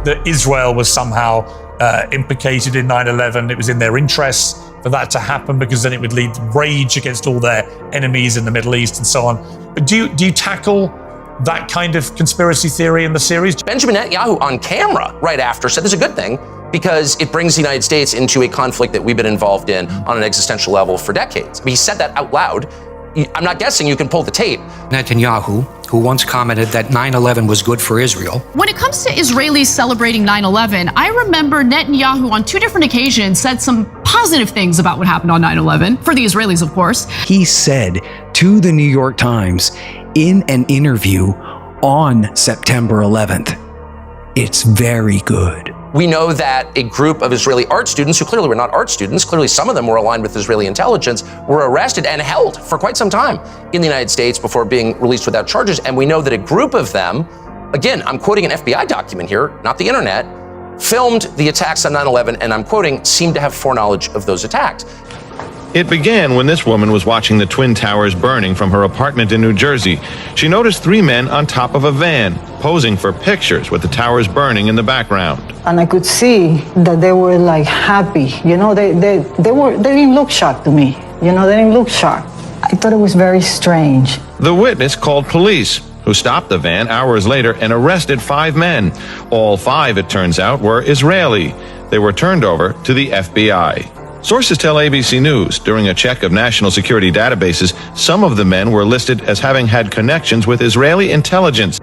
that Israel was somehow implicated in 9/11. It was in their interests for that to happen because then it would lead to rage against all their enemies in the Middle East and so on. But do you tackle that kind of conspiracy theory in the series? Benjamin Netanyahu on camera right after said this is a good thing because it brings the United States into a conflict that we've been involved in on an existential level for decades. He said that out loud. I'm not guessing, you can pull the tape. Netanyahu, who once commented that 9/11 was good for Israel. When it comes to Israelis celebrating 9/11, I remember Netanyahu on 2 different occasions said some positive things about what happened on 9/11, for the Israelis, of course. He said to the New York Times in an interview on September 11th, "It's very good." We know that a group of Israeli art students, who clearly were not art students, clearly some of them were aligned with Israeli intelligence, were arrested and held for quite some time in the United States before being released without charges. And we know that a group of them, again, I'm quoting an FBI document here, not the internet, filmed the attacks on 9/11, and I'm quoting, seemed to have foreknowledge of those attacks. It began when this woman was watching the Twin Towers burning from her apartment in New Jersey. She noticed 3 men on top of a van, posing for pictures with the towers burning in the background. And I could see that they were like happy. You know, they didn't look shocked to me. You know, they didn't look shocked. I thought it was very strange. The witness called police, who stopped the van hours later and arrested 5 men. All 5, it turns out, were Israeli. They were turned over to the FBI. Sources tell ABC News during a check of national security databases, some of the men were listed as having had connections with Israeli intelligence.